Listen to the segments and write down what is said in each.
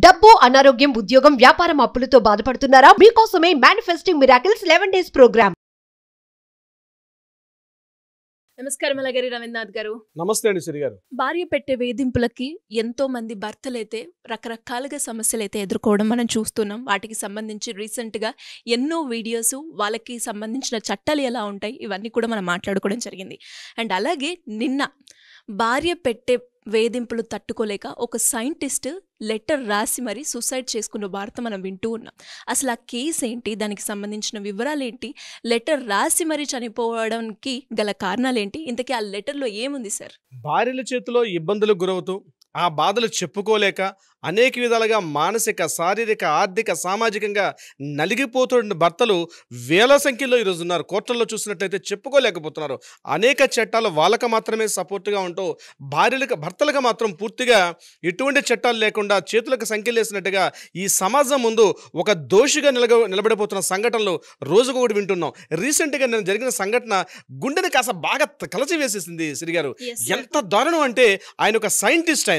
డబ్బు, అనారోగ్యం, ఉద్యోగం, వ్యాపారం, అప్పులతో బాధపడుతున్నారా? మీకోసమే మేనిఫెస్టింగ్ మిరాకిల్స్ 11 డేస్ ప్రోగ్రామ్. నమస్కారం అలగరి రవీంద్రనాథ్ గారు. నమస్తే అండి శ్రీ గారు. భార్య పెట్టే వేధింపులకి ఎంతో మంది భర్తలైతే రకరకాలుగా సమస్యలైతే ఎదుర్కోవడం మనం చూస్తున్నాం. వాటికి సంబంధించి రీసెంట్గా ఎన్నో వీడియోస్, వాళ్ళకి సంబంధించిన చట్టాలు ఎలా ఉంటాయి ఇవన్నీ కూడా మనం మాట్లాడుకోవడం జరిగింది. అండ్ అలాగే నిన్న భార్య పెట్టే వేధింపులు తట్టుకోలేక ఒక సైంటిస్ట్ లెటర్ రాసి మరీ సూసైడ్ చేసుకున్న వార్త మనం వింటూ ఉన్నాం. అసలు ఆ కేసు ఏంటి, దానికి సంబంధించిన వివరాలు ఏంటి, లెటర్ రాసి మరీ చనిపోవడానికి గల కారణాలేంటి, ఇంతకీ ఆ లెటర్లో ఏముంది సార్? భార్యల చేతిలో ఇబ్బందులకు గురవుతూ ఆ బాధలు చెప్పుకోలేక అనేక విధాలుగా మానసిక, శారీరక, ఆర్థిక, సామాజికంగా నలిగిపోతున్న భర్తలు వేల సంఖ్యలో ఈరోజు ఉన్నారు. కోర్టుల్లో చూసినట్లయితే చెప్పుకోలేకపోతున్నారు. అనేక చట్టాలు వాళ్ళకు మాత్రమే సపోర్ట్గా ఉంటూ భర్తలకు మాత్రం పూర్తిగా ఎటువంటి చట్టాలు లేకుండా చేతులకు సంఖ్యలేసినట్టుగా ఈ సమాజం ముందు ఒక దోషిగా నిలబడిపోతున్న సంఘటనలు రోజుకొకటి వింటున్నాం. రీసెంట్గా నేను జరిగిన సంఘటన గుండెని కాస్త బాగా కలచివేసేసింది శ్రీ గారు. ఎంత దారుణం అంటే ఆయన ఒక సైంటిస్ట్,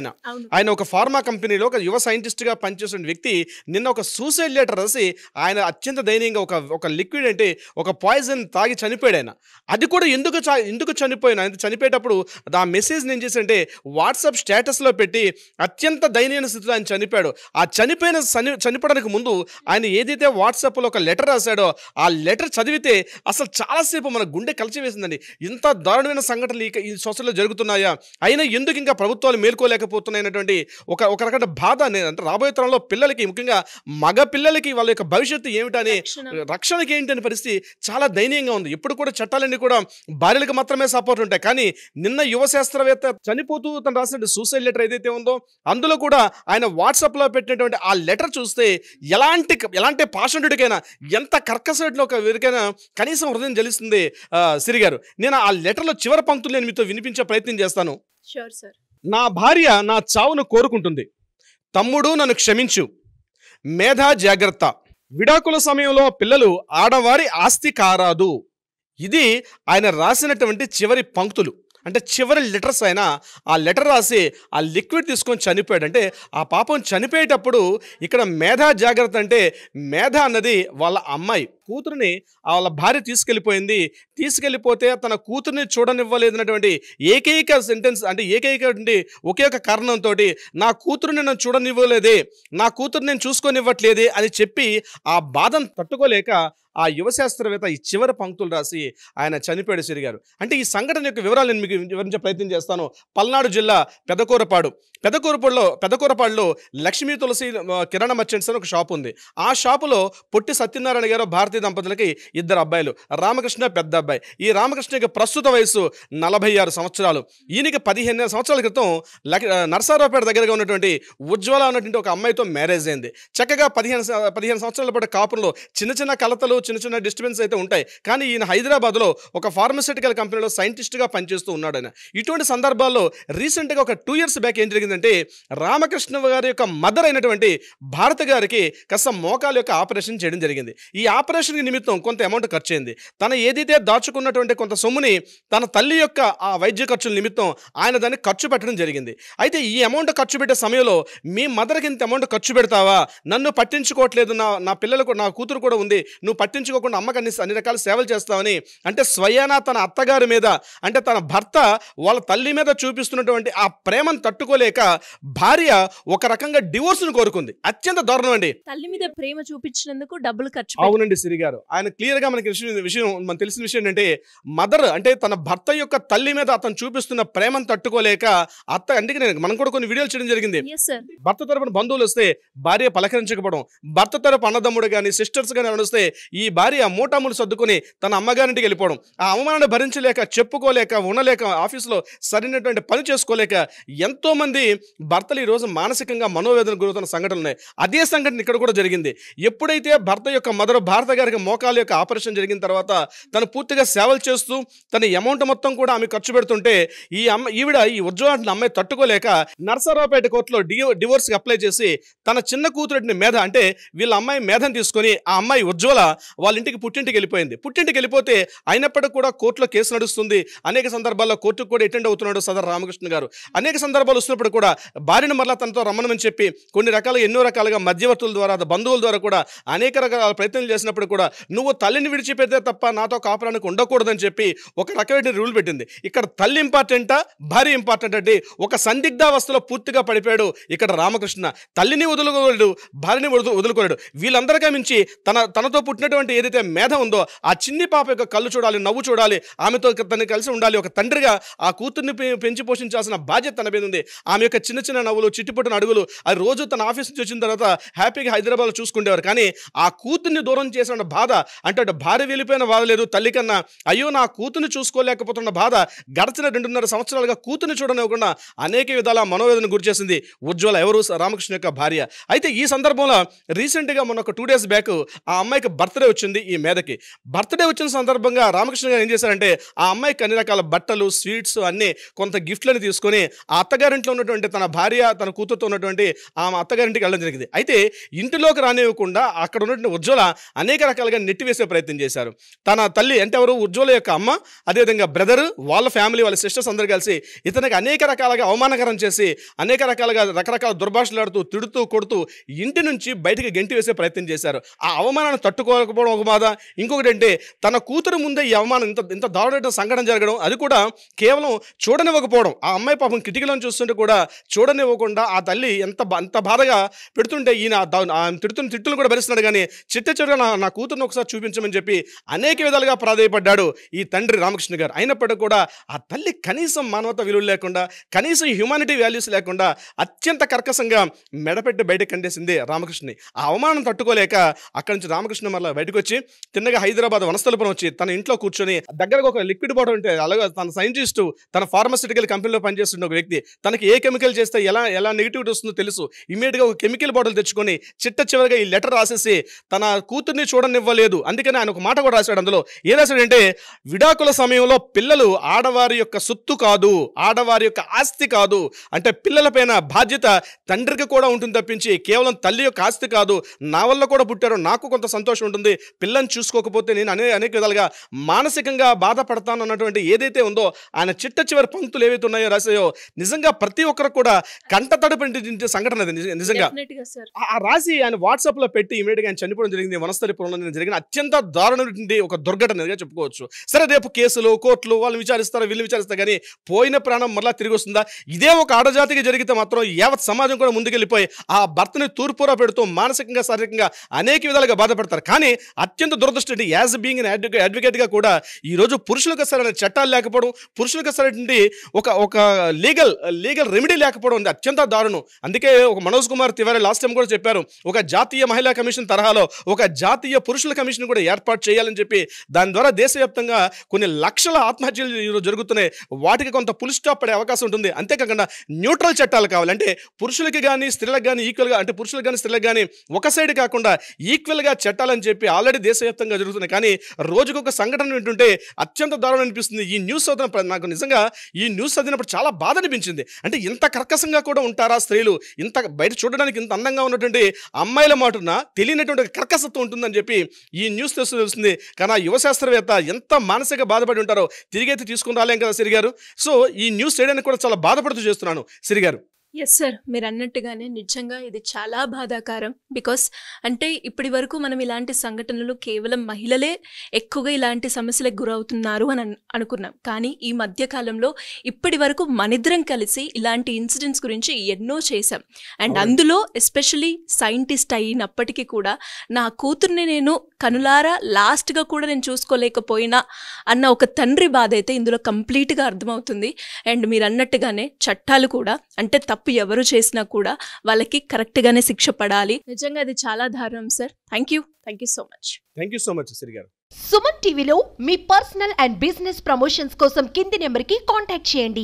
ఆయన ఒక ఫార్మా కంపెనీలో ఒక యువ సైంటిస్ట్గా పనిచేసిన వ్యక్తి నిన్న ఒక సూసైడ్ లెటర్ రాసి ఆయన అత్యంత దయనీయంగా ఒక లిక్విడ్ అంటే ఒక పాయిజన్ తాగి చనిపోయాడు. ఆయన అది కూడా ఎందుకు చనిపోయినా, చనిపోయేటప్పుడు ఆ మెసేజ్ ఏం చేశాడంటే వాట్సాప్ స్టేటస్లో పెట్టి అత్యంత దయనీయ స్థితిలో ఆయన చనిపోయాడు. ఆ చనిపోవడానికి ముందు ఆయన ఏదైతే వాట్సాప్లో ఒక లెటర్ రాశాడో ఆ లెటర్ చదివితే అసలు చాలాసేపు మన గుండె కలిచివేసిందండి. ఇంత దారుణమైన సంఘటనలు ఈ సొసైటీలో జరుగుతున్నాయా, అయినా ఎందుకు ఇంకా ప్రభుత్వాలు మేల్కోలేకపోతున్నాయన్నటువంటి ఒక రకమైన బాధ. అంటే రాబోయే తరంలో పిల్లలకి, ముఖ్యంగా మగ పిల్లలకి వాళ్ళ యొక్క భవిష్యత్తు ఏమిటని, రక్షణకి ఏంటనే పరిస్థితి చాలా దయనీయంగా ఉంది. ఇప్పుడు కూడా చట్టాలన్నీ కూడా భార్యలకు మాత్రమే సపోర్ట్ ఉంటాయి. కానీ నిన్న యువ శాస్త్రవేత్త చనిపోతూ తను రాసిన సూసైడ్ లెటర్ ఏదైతే ఉందో అందులో కూడా ఆయన వాట్సాప్లో పెట్టినటువంటి ఆ లెటర్ చూస్తే ఎలాంటి పాషంటుడికైనా, ఎంత కర్కశలో ఒక వీరికైనా కనీసం హృదయం జలిస్తుంది. సిరి గారు, నేను ఆ లెటర్లో చివరి పంక్తులు నేను మీతో వినిపించే ప్రయత్నం చేస్తాను. Sure sir. నా భార్య నా చావును కోరుకుంటుంది. తమ్ముడు నన్ను క్షమించు. మేధా జాగ్రత్త. విడాకుల సమయంలో పిల్లలు ఆడవారి ఆస్తి కారాదు. ఇది ఆయన రాసినటువంటి చివరి పంక్తులు, అంటే చివరి లెటర్స్. ఆయన ఆ లెటర్ రాసి ఆ లిక్విడ్ తీసుకొని చనిపోయాడు. అంటే ఆ పాపం చనిపోయేటప్పుడు ఇక్కడ మేధా జాగ్రత్త అంటే మేధ అన్నది వాళ్ళ అమ్మాయి కూతురుని వాళ్ళ భార్య తీసుకెళ్ళిపోతే తన కూతుర్ని చూడనివ్వలేదన్నటువంటి ఏకైక సెంటెన్స్, అంటే ఒకే ఒక కారణంతో నా కూతురుని నన్ను చూడనివ్వలేదే, నా కూతురు నేను చూసుకొనివ్వట్లేదే అని చెప్పి ఆ బాధను తట్టుకోలేక ఆ యువ శాస్త్రవేత్త ఈ చివరి పంక్తులు రాసి ఆయన చనిపోయాడు. శ్రీ గారు, అంటే ఈ సంఘటన యొక్క వివరాలు నేను మీకు వివరించే ప్రయత్నం చేస్తాను. పల్నాడు జిల్లా పెదకూరపాడులో లక్ష్మీ తులసి కిరాణా మర్చెంట్స్ అని ఒక షాప్ ఉంది. ఆ షాపులో పొట్టి సత్యనారాయణ గారు భారతీయ దంపతులకి 2 అబ్బాయిలు, రామకృష్ణ పెద్ద అబ్బాయి. ఈ రామకృష్ణకి ప్రస్తుత వయసు 46 సంవత్సరాలు. ఈయనకి 15 సంవత్సరాల క్రితం నరసారావుపేట దగ్గరగా ఉన్నటువంటి ఉజ్వల అన్నటువంటి ఒక అమ్మాయితో మ్యారేజ్ అయింది. చక్కగా 15 సంవత్సరాల పాటు కాపురంలో చిన్న కలతలు, చిన్న డిస్టర్బెన్స్ అయితే ఉంటాయి. కానీ ఈయన హైదరాబాద్లో ఒక ఫార్మస్యూటికల్ కంపెనీలో సైంటిస్ట్గా పనిచేస్తూ ఉన్నాడు. ఆయన ఇటువంటి సందర్భాల్లో రీసెంట్గా ఒక 2 years బ్యాక్ ఏం జరిగిందంటే రామకృష్ణ గారి యొక్క మదర్ అయినటువంటి భారత గారికి కాస్త మోకాల యొక్క ఆపరేషన్ చేయడం జరిగింది. ఈ ఆపరేషన్ నిమిత్తం కొంత అమౌంట్ ఖర్చు అయింది. తన ఏదైతే దాచుకున్నటువంటి కొంత సొమ్ముని తన తల్లి యొక్క ఆ వైద్య ఖర్చుల నిమిత్తం ఆయన దాన్ని ఖర్చు పెట్టడం జరిగింది. అయితే ఈ అమౌంట్ ఖర్చు పెట్టే సమయంలో మీ మదర్కి ఇంత అమౌంట్ ఖర్చు పెడతావా, నన్ను పట్టించుకోవట్లేదు, నా పిల్లలకు, నా కూతురు కూడా ఉంది, నువ్వు పట్టించుకోకుండా అమ్మకి అన్ని రకాల సేవలు చేస్తావని, అంటే స్వయానా తన అత్తగారి మీద, అంటే తన భర్త వాళ్ళ తల్లి మీద చూపిస్తున్నటువంటి ఆ ప్రేమను తట్టుకోలేక భార్య ఒక రకంగా డివోర్స్ను కోరుకుంది. అత్యంత దారుణం అండి. తల్లి మీద ప్రేమ చూపించినందుకు డబ్బులు ఖర్చు. అవునండి శ్రీ గారు, ఆయన క్లియర్గా మనకి తెలిసిన విషయం ఏంటంటే మదర్ అంటే తన భర్త యొక్క తల్లి మీద అతను చూపిస్తున్న ప్రేమను తట్టుకోలేక అందుకే మనం కూడా కొన్ని వీడియోలు చేయడం జరిగింది. భర్త తరపున బంధువులు వస్తే భార్య పలకరించకపోవడం, భర్త తరపు అన్నదమ్ముడు కానీ సిస్టర్స్ కానీ వస్తే ఈ భార్య మూటాములు సర్దుకొని తన అమ్మగారింటికి వెళ్ళిపోవడం, ఆ అవమానాన్ని భరించలేక, చెప్పుకోలేక, ఉండలేక, ఆఫీసులో సరైనటువంటి పని చేసుకోలేక ఎంతోమంది భర్తలు ఈరోజు మానసికంగా మనోవేదన గురవుతున్న సంఘటనలు ఉన్నాయి. అదే సంఘటన ఇక్కడ కూడా జరిగింది. ఎప్పుడైతే భర్త యొక్క మదర్ భారత గారికి మోకాలు యొక్క ఆపరేషన్ జరిగిన తర్వాత తను పూర్తిగా సేవలు చేస్తూ తన అమౌంట్ మొత్తం కూడా ఆమె ఖర్చు పెడుతుంటే ఈ ఉజ్వల అమ్మాయి తట్టుకోలేక నర్సరావుపేట కోర్టులో డివోర్స్కి అప్లై చేసి తన చిన్న కూతురిని మేధ అంటే వీళ్ళ అమ్మాయి మేధను తీసుకొని ఆ అమ్మాయి ఉజ్వల వాళ్ళ ఇంటికి పుట్టింటికి వెళ్ళిపోయింది. పుట్టింటికి వెళ్ళిపోతే అయినప్పటికీ కూడా కోర్టులో కేసు నడుస్తుంది. అనేక సందర్భాల్లో కోర్టుకు కూడా అటెండ్ అవుతున్నాడు సదర్ రామకృష్ణ గారు. అనేక సందర్భాలు వస్తున్నప్పుడు కూడా భార్యను మరలా తనతో రమ్మనమని చెప్పి కొన్ని రకాలుగా ఎన్నో రకాలుగా మధ్యవర్తుల ద్వారా బంధువుల ద్వారా కూడా అనేక రకాల ప్రయత్నాలు చేసినప్పుడు కూడా నువ్వు తల్లిని విడిచిపెడితే తప్ప నాతో కాపురానికి ఉండకూడదని చెప్పి ఒక రకమైన రూల్ పెట్టింది. ఇక్కడ తల్లి ఇంపార్టెంటా భార్య ఇంపార్టెంట్ అంటే ఒక సందిగ్ధావస్థలో పూర్తిగా పడిపోయాడు ఇక్కడ రామకృష్ణ. తల్లిని వదులుకోలేడు, భార్యని వదులుకోలేడు. వీళ్ళందరికీ మించి తనతో పుట్టినటువంటి ఏదైతే మేధ ఉందో ఆ చిన్ని పాప యొక్క కళ్ళు చూడాలి, నవ్వు చూడాలి, ఆమెతో తను కలిసి ఉండాలి. ఒక తండ్రిగా ఆ కూతుర్ని పెంచి పోషించాల్సిన బాధ్యత తన మీద ఉంది. ఆమె యొక్క చిన్న చిన్న నవ్వులు, చిట్టుపుట్టిన అడుగులు అది రోజు తన ఆఫీస్ నుంచి వచ్చిన తర్వాత హ్యాపీగా హైదరాబాద్లో చూసుకునేవారు. కానీ ఆ కూతుర్ని దూరం చేసిన బాధ అంటే భార్య వెళ్ళిపోయిన బాధ లేదు తల్లి కన్నా, అయ్యో నా కూతుర్ని చూసుకోలేకపోతున్న బాధ గడిచిన 2.5 సంవత్సరాలుగా కూతుర్ని చూడనివ్వకుండా అనేక విధాల మనోవేదన గురి చేసింది ఉజ్వల, ఎవరు రామకృష్ణ యొక్క భార్య. అయితే ఈ సందర్భంలో రీసెంట్గా మొన్న ఒక 2 days బ్యాక్ ఆ అమ్మాయికి బర్త్డే వచ్చింది. ఈ మేధకి బర్త్డే వచ్చిన సందర్భంగా రామకృష్ణ గారు ఏం చేశారంటే ఆ అమ్మాయికి అన్ని రకాల బట్టలు, స్వీట్స్ అన్ని కొంత గిఫ్ట్లను తీసుకొని ఆ అత్తగారింట్లో ఉన్నటువంటి తన భార్య తన కూతురుతో ఉన్నటువంటి ఆ అత్తగారింటికి వెళ్ళడం జరిగింది. అయితే ఇంటిలోకి రానివ్వకుండా అక్కడ ఉన్నటువంటి ఉజ్వల అనేక రకాలుగా నెట్టివేసే ప్రయత్నం చేశారు. తన తల్లి అంటే ఎవరు ఉజ్వల యొక్క అమ్మ, అదేవిధంగా బ్రదర్, వాళ్ళ ఫ్యామిలీ, వాళ్ళ సిస్టర్స్ అందరూ కలిసి ఇతనికి అనేక రకాలుగా అవమానకరం చేసి అనేక రకాలుగా రకరకాల దుర్భాషలాడుతూ తిడుతూ కొడుతూ ఇంటి నుంచి బయటికి గెంటి వేసే ప్రయత్నం చేశారు. ఆ అవమానాన్ని తట్టుకోకపోవడం ఒక బాధ. ఇంకొకటి అంటే తన కూతురు ముందే ఈ అవమానం ఇంత దారుణ సంఘటన జరగడం, అది కూడా కేవలం చూడనివ్వకపోవడం. ఆ అమ్మాయి పాపం కిటికీలను చూస్తుంటే కూడా చూడనివ్వకుండా ఆ తల్లి ఎంత బాధగా పెడుతుంటే ఈయన తిడుతున్న తిట్టులు కూడా భరిస్తున్నాడు. కానీ చిట్టచివరిగా నా కూతురుని ఒకసారి చూపించమని చెప్పి అనేక విధాలుగా ప్రాధాయపడ్డాడు ఈ తండ్రి రామకృష్ణ గారు. అయినప్పటికీ కూడా ఆ తల్లి కనీసం మానవత విలువలు లేకుండా, కనీసం హ్యూమానిటీ వాల్యూస్ లేకుండా అత్యంత కర్కశంగా మెడపెట్టి బయటకు కండేసింది రామకృష్ణని. ఆ అవమానం తట్టుకోలేక అక్కడి నుంచి రామకృష్ణ మళ్ళీ బయటకు వచ్చి తిన్నగా హైదరాబాద్ వనస్థలపురం వచ్చి తన ఇంట్లో కూర్చొని దగ్గరకు ఒక లిక్విడ్ బాటిల్ ఉంటే, అలాగే తన సైంటిస్టు తన ఫార్మాస్యూటికల్ కంపెనీలో పనిచేస్తున్న ఒక వ్యక్తి తనకి ఏ కెమికల్ చేస్తే ఎలా నెగిటివిటీ వస్తుందో తెలుసు. ఇమీడియట్గా ఒక కెమికల్ బాటిల్ తెచ్చుకొని చివరిగా ఈ లెటర్ రాసేసి తన కూతుర్ని చూడనివ్వలేదు. అందుకని ఆయన ఒక మాట కూడా రాశాడు. అందులో ఏం రాశాడంటే, విడాకుల సమయంలో పిల్లలు ఆడవారి యొక్క సొత్తు కాదు, ఆడవారి యొక్క ఆస్తి కాదు. అంటే పిల్లలపైన బాధ్యత తండ్రికి కూడా ఉంటుంది తప్పించి కేవలం తల్లి యొక్క ఆస్తి కాదు. నా వల్ల కూడా పుట్టారు, నాకు కొంత సంతోషం ఉంటుంది. పిల్లని చూసుకోకపోతే నేను అనేక విధాలుగా మానసికంగా బాధపడతాను అన్నటువంటి ఏదైతే ఉందో ఆయన చివరి పంక్తులు ఏవైతే ఉన్నాయో రాసాయో నిజంగా ప్రతి ఒక్కరు కూడా కంట తడిపించే సంఘటన అది. నిజంగా ఆ రాసి ఆయన వాట్సాప్లో పెట్టి ఇమీడియట్గా ఆయన చనిపోవడం జరిగింది. వనస్థలిపురంలో జరిగిన అత్యంత దారుణమైనటువంటి ఒక దుర్ఘటనగా చెప్పుకోవచ్చు. సరే, రేపు కేసులు, కోర్టులు వాళ్ళు విచారిస్తారు, వీళ్ళు విచారిస్తారు, కానీ పోయిన ప్రాణం మరలా తిరిగి వస్తుందా? ఇదే ఒక ఆడజాతికి జరిగితే మాత్రం యావత్ సమాజం కూడా ముందుకెళ్ళిపోయి ఆ భర్తని తూర్పురా పెడుతూ మానసికంగా, శారీరకంగా అనేక విధాలుగా బాధపడతారు. కానీ అత్యంత దురదృష్టం యాజ్ బీయింగ్ అడ్వకేట్గా కూడా ఈరోజు పురుషులకు సరైన చట్టాలు లేకపోవడం, పురుషులకు సరైన ఒక లీగల్ రెమెడీ లేకపోవడం ఉంది అత్యంత దారుణం. అందుకే ఒక మనోజ్ కుమార్ తివారీ లాస్ట్ టైం కూడా చెప్పారు, ఒక జాతీయ మహిళా కమిషన్ తరహాలో ఒక జాతీయ పురుషుల కమిషన్ కూడా ఏర్పాటు చేయాలని చెప్పి. దాని ద్వారా దేశవ్యాప్తంగా కొన్ని లక్షల ఆత్మహత్యలు ఈరోజు జరుగుతున్నాయి. వాటికి కొంత ఫుల్ స్టాప్ పడే అవకాశం ఉంటుంది. అంతేకాకుండా న్యూట్రల్ చట్టాలు కావాలి. అంటే పురుషులకి కానీ స్త్రీలకు కానీ ఈక్వల్గా, అంటే పురుషులకు కానీ స్త్రీలకు కానీ ఒక సైడ్ కాకుండా ఈక్వల్గా చట్టాలని చెప్పి ఆల్రెడీ దేశవ్యాప్తంగా జరుగుతున్నాయి. కానీ రోజుకొక సంఘటన వింటుంటే అత్యంత దారుణం అనిపిస్తుంది. ఈ న్యూస్ చదివినప్పుడు నాకు నిజంగా ఈ న్యూస్ చదివినప్పుడు చాలా బాధ అనిపించింది. అంటే ఇంత కర్కశంగా కూడా ఉంటారా స్త్రీలు? ఇంత బయట చూడడానికి ఇంత అందంగా ఉన్నటువంటి అమ్మాయిల మాటున తెలియనటువంటి కర్కశత్వం ఉంటుందని చెప్పి ఈ న్యూస్ తెలుస్తుంది. కానీ ఆ యువ శాస్త్రవేత్త ఎంత మానసిక బాధపడి ఉంటారో తిరిగైతే తీసుకుని రాలేం కదా సిరి గారు. సో ఈ న్యూస్ చేయడానికి కూడా చాలా బాధపడుతూ చేస్తున్నాను సిరి గారు. ఎస్ సార్, మీరు అన్నట్టుగానే నిజంగా ఇది చాలా బాధాకరం. బికాస్ అంటే ఇప్పటి వరకు మనం ఇలాంటి సంఘటనలు కేవలం మహిళలే ఎక్కువగా ఇలాంటి సమస్యలకు గురవుతున్నారు అని అనుకున్నాం. కానీ ఈ మధ్యకాలంలో ఇప్పటి వరకు మనిద్దరం కలిసి ఇలాంటి ఇన్సిడెంట్స్ గురించి ఎన్నో చేశాం. అండ్ అందులో ఎస్పెషలీ సైంటిస్ట్ అయినప్పటికీ కూడా నా కూతుర్ని నేను కనులారా లాస్ట్గా కూడా నేను చూసుకోలేకపోయినా అన్న ఒక తండ్రి బాధ అయితే ఇందులో కంప్లీట్గా అర్థమవుతుంది. అండ్ మీరు అన్నట్టుగానే చట్టాలు కూడా అంటే తప్పు ఎవరు చేసినా కూడా వాళ్ళకి కరెక్ట్గానే శిక్ష పడాలి. నిజంగా అది చాలా దారుణం sir. Thank you so much. Thank you so much Siri గారు. సుమన్ టీవీలో మీ పర్సనల్ అండ్ బిజినెస్ ప్రమోషన్స్ కోసం కింది నెంబర్కి కాంటాక్ట్ చేయండి.